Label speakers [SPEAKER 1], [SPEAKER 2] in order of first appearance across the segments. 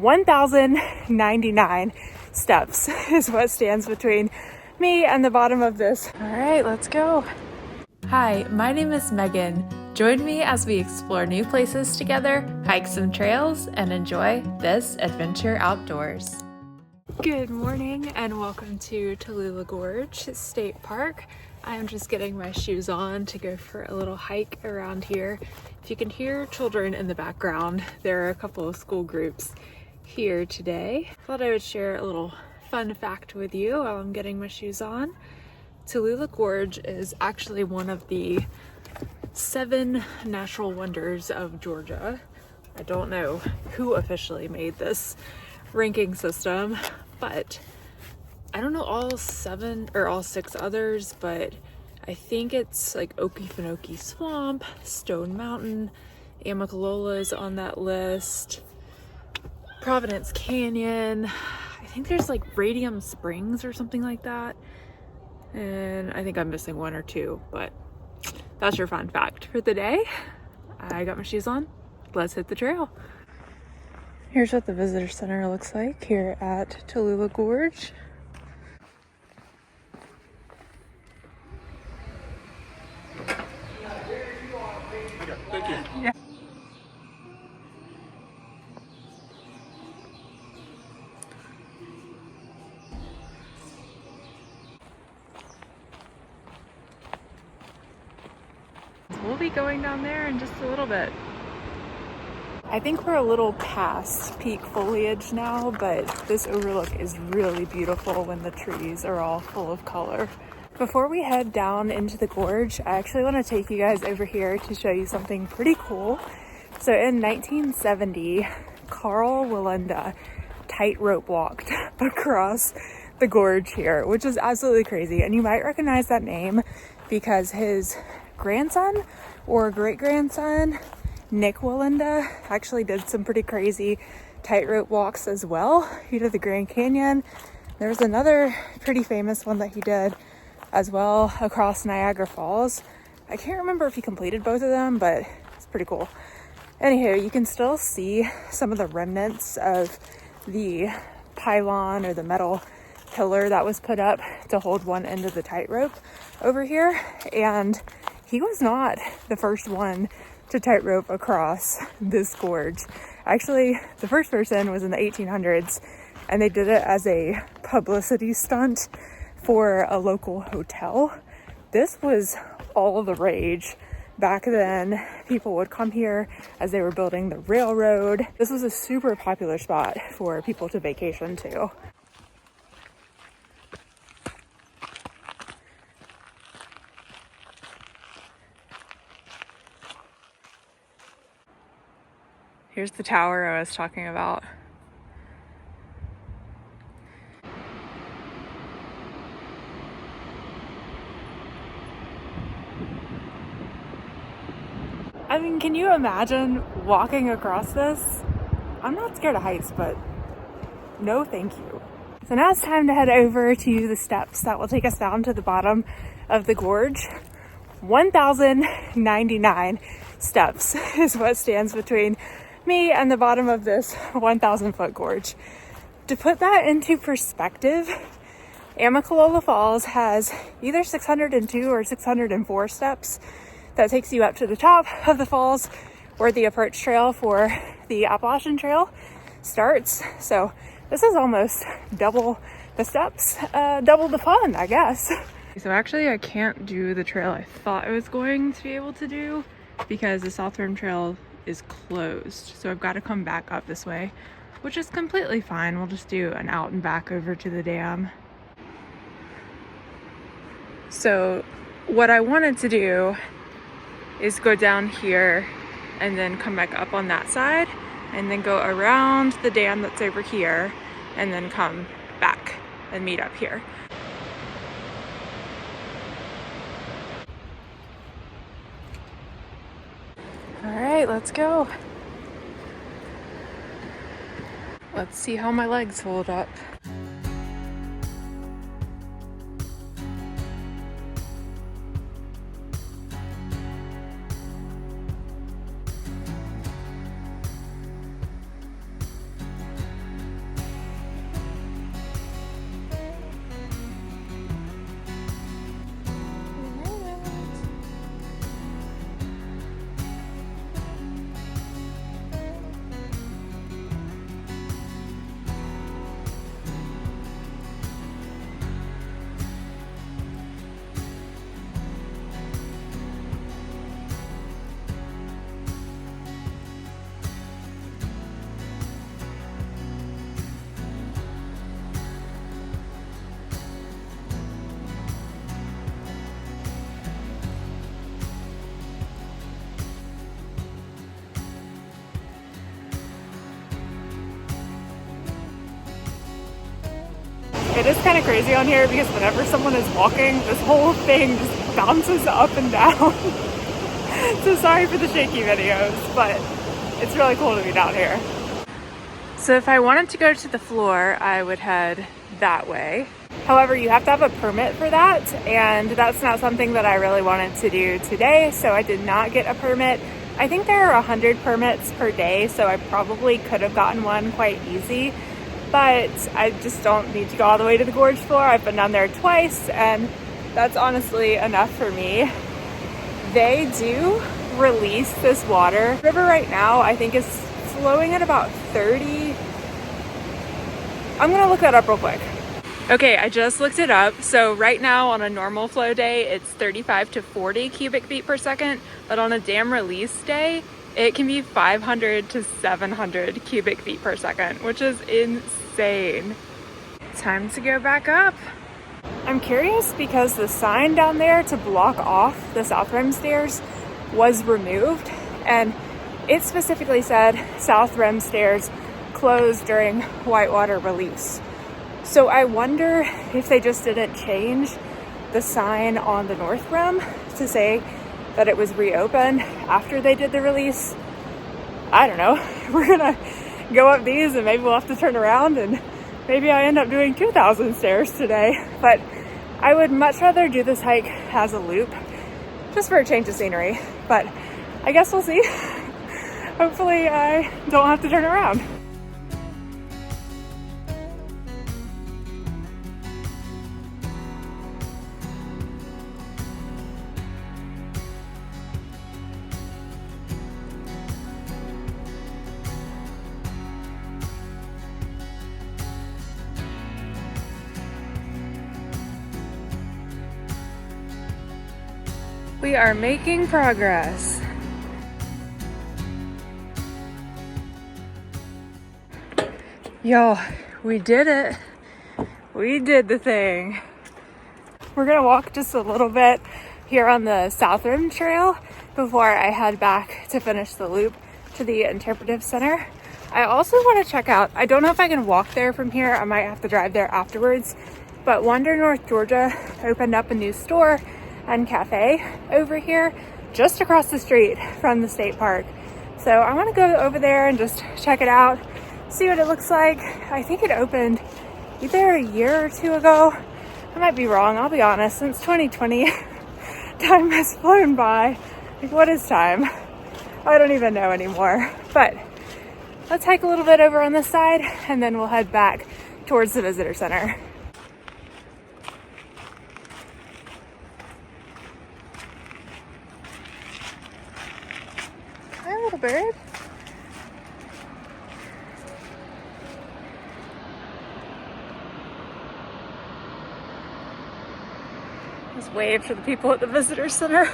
[SPEAKER 1] 1,099 steps is what stands between me and the bottom of this. All right, let's go. Hi, my name is Megan. Join me as we explore new places together, hike some trails, and enjoy this adventure outdoors. Good morning and welcome to Tallulah Gorge State Park. I'm just getting my shoes on to go for a little hike around here. If you can hear children in the background, there are a couple of school groups here today. Thought I would share a little fun fact with you while I'm getting my shoes on. Tallulah Gorge is actually one of the 7 natural wonders of Georgia. I don't know who officially made this ranking system, but I don't know all 7 or all 6 others, but I think it's like Okefenokee Swamp, Stone Mountain, Amicalola is on that list, Providence Canyon, I think there's like Radium Springs or something like that, and I think I'm missing 1 or 2, but that's your fun fact for the day. I got my shoes on, let's hit the trail. Here's what the visitor center looks like here at Tallulah Gorge.
[SPEAKER 2] Thank you.
[SPEAKER 1] Yeah. We'll be going down there in just a little bit. I think we're a little past peak foliage now, but this overlook is really beautiful when the trees are all full of color. Before we head down into the gorge, I actually want to take you guys over here to show you something pretty cool. So in 1970, Carl Willenda tightrope walked across the gorge here, which is absolutely crazy. And you might recognize that name because his grandson or great-grandson, Nick Willenda, actually did some pretty crazy tightrope walks as well. He did the Grand Canyon. There was another pretty famous one that he did as well across Niagara Falls. I can't remember if he completed both of them, but it's pretty cool. Anywho, you can still see some of the remnants of the pylon or the metal pillar that was put up to hold one end of the tightrope over here. And he was not the first one to tightrope across this gorge. Actually, the first person was in the 1800s, and they did it as a publicity stunt for a local hotel. This was all the rage back then. People would come here as they were building the railroad. This was a super popular spot for people to vacation to. Here's the tower I was talking about. I mean, can you imagine walking across this? I'm not scared of heights, but no thank you. So now it's time to head over to the steps that will take us down to the bottom of the gorge. 1,099 steps is what stands between me and the bottom of this 1,000-foot gorge. To put that into perspective, Amicalola Falls has either 602 or 604 steps. That takes you up to the top of the falls where the approach trail for the Appalachian Trail starts. So this is almost double the steps, double the fun, I guess. So actually I can't do the trail I thought I was going to be able to do because the South Rim Trail is closed. So I've got to come back up this way, which is completely fine. We'll just do an out and back over to the dam. So what I wanted to do is go down here and then come back up on that side and then go around the dam that's over here and then come back and meet up here. All right, let's go. Let's see how my legs hold up. It is kind of crazy on here because whenever someone is walking, this whole thing just bounces up and down. So sorry for the shaky videos, but it's really cool to be down here. So if I wanted to go to the floor, I would head that way. However, you have to have a permit for that, and that's not something that I really wanted to do today, so I did not get a permit. I think there are 100 permits per day, so I probably could have gotten one quite easy, but I just don't need to go all the way to the gorge floor. I've been down there twice, and that's honestly enough for me. They do release this water. The river right now, I think, is flowing at about 30. I'm gonna look that up real quick. Okay, I just looked it up. So right now on a normal flow day, it's 35 to 40 cubic feet per second, but on a dam release day, it can be 500 to 700 cubic feet per second, which is insane. Time to go back up. I'm curious because the sign down there to block off the South Rim stairs was removed, and it specifically said South Rim stairs closed during whitewater release. So I wonder if they just didn't change the sign on the North Rim to say that it was reopened after they did the release. I don't know. We're gonna go up these and maybe we'll have to turn around and maybe I end up doing 2,000 stairs today. But I would much rather do this hike as a loop just for a change of scenery. But I guess we'll see. Hopefully I don't have to turn around. We are making progress. Yo, we did it. We did the thing. We're gonna walk just a little bit here on the South Rim Trail before I head back to finish the loop to the Interpretive Center. I also want to check out, I don't know if I can walk there from here. I might have to drive there afterwards, but Wander North Georgia opened up a new store and cafe over here just across the street from the state park. So I want to go over there and just check it out, see what it looks like. I think it opened either a year or two ago. I might be wrong, I'll be honest. Since 2020, time has flown by. Like, what is time? I don't even know anymore. But let's hike a little bit over on this side and then we'll head back towards the visitor center. Hi, little bird. Just wave to the people at the visitor center.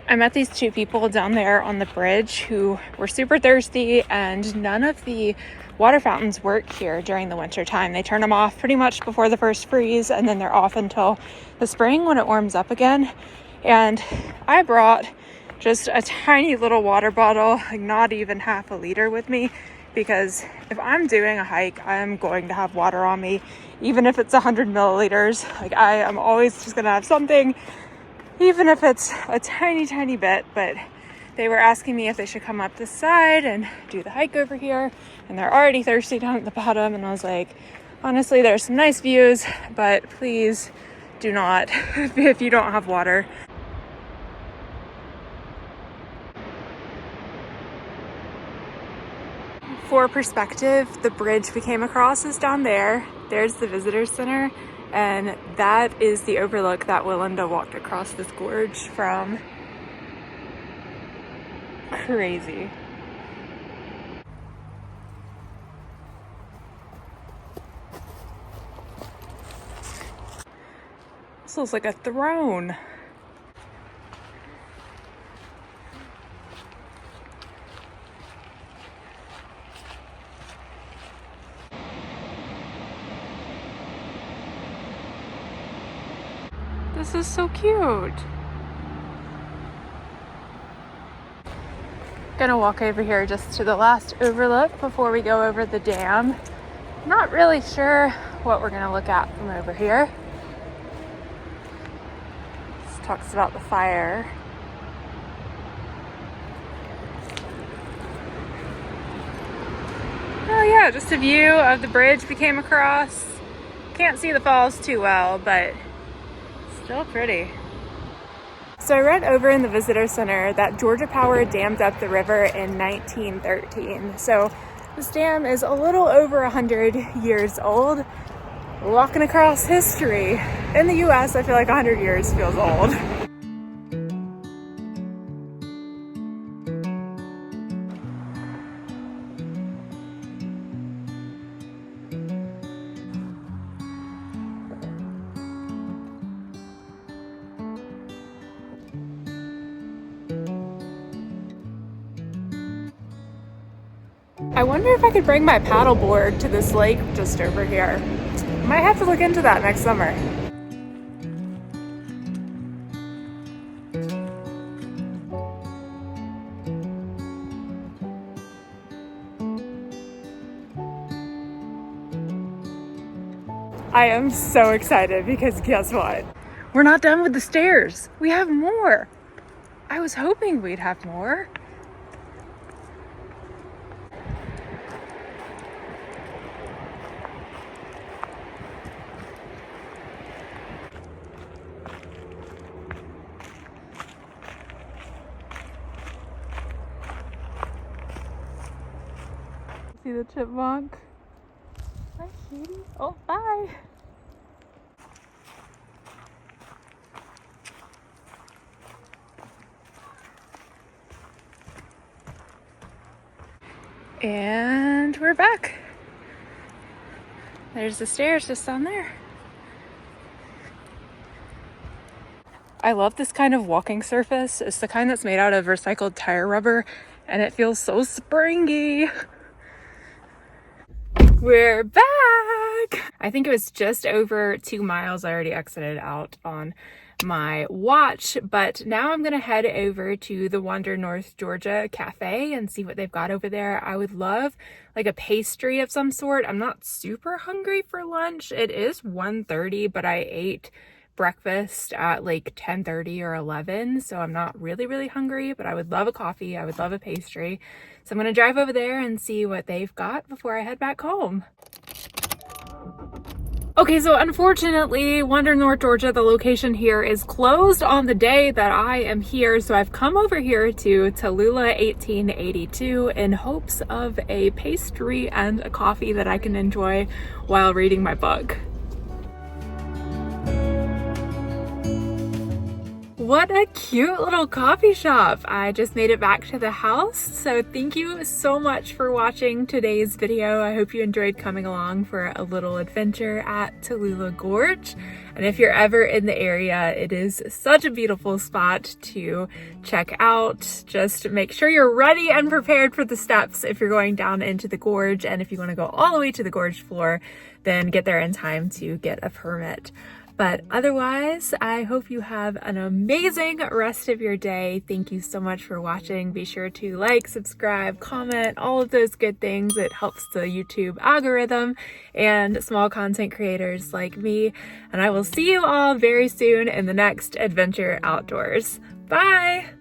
[SPEAKER 1] I met these two people down there on the bridge who were super thirsty, and none of the water fountains work here during the winter time. They turn them off pretty much before the first freeze, and then they're off until the spring when it warms up again. And I brought just a tiny little water bottle, like not even half a liter with me, because if I'm doing a hike, I'm going to have water on me, even if it's 100 milliliters. Like, I am always just gonna have something, even if it's a tiny bit. But they were asking me if they should come up this side and do the hike over here, and they're already thirsty down at the bottom. And I was like, honestly, there's some nice views, but please do not if you don't have water. For perspective, the bridge we came across is down there. There's the visitor center, and that is the overlook that Willinda walked across this gorge from. Crazy. This looks like a throne. This is so cute. Gonna walk over here just to the last overlook before we go over the dam. Not really sure what we're gonna look at from over here. This talks about the fire. Oh yeah, just a view of the bridge we came across. Can't see the falls too well, but still pretty. So I read over in the visitor center that Georgia Power dammed up the river in 1913. So this dam is a little over 100 years old. Walking across history. In the US, I feel like 100 years feels old. I wonder if I could bring my paddleboard to this lake just over here. Might have to look into that next summer. I am so excited because guess what? We're not done with the stairs. We have more. I was hoping we'd have more. See the chipmunk? Hi, cutie. Oh, bye. And we're back. There's the stairs just down there. I love this kind of walking surface. It's the kind that's made out of recycled tire rubber, and it feels so springy. We're back! I think it was just over 2 miles. I already exited out on my watch, but now I'm gonna head over to the Wander North Georgia Cafe and see what they've got over there. I would love like a pastry of some sort. I'm not super hungry for lunch. It is 1:30, but I ate breakfast at like 10:30 or 11, so I'm not really hungry, but I would love a coffee. I would love a pastry. So I'm gonna drive over there and see what they've got before I head back home. Okay, so unfortunately, Wander North Georgia, the location here, is closed on the day that I am here. So I've come over here to Tallulah 1882 in hopes of a pastry and a coffee that I can enjoy while reading my book. What a cute little coffee shop. I just made it back to the house. So thank you so much for watching today's video. I hope you enjoyed coming along for a little adventure at Tallulah Gorge. And if you're ever in the area, it is such a beautiful spot to check out. Just make sure you're ready and prepared for the steps if you're going down into the gorge. And if you want to go all the way to the gorge floor, then get there in time to get a permit. But otherwise, I hope you have an amazing rest of your day. Thank you so much for watching. Be sure to like, subscribe, comment, all of those good things. It helps the YouTube algorithm and small content creators like me. And I will see you all very soon in the next adventure outdoors. Bye!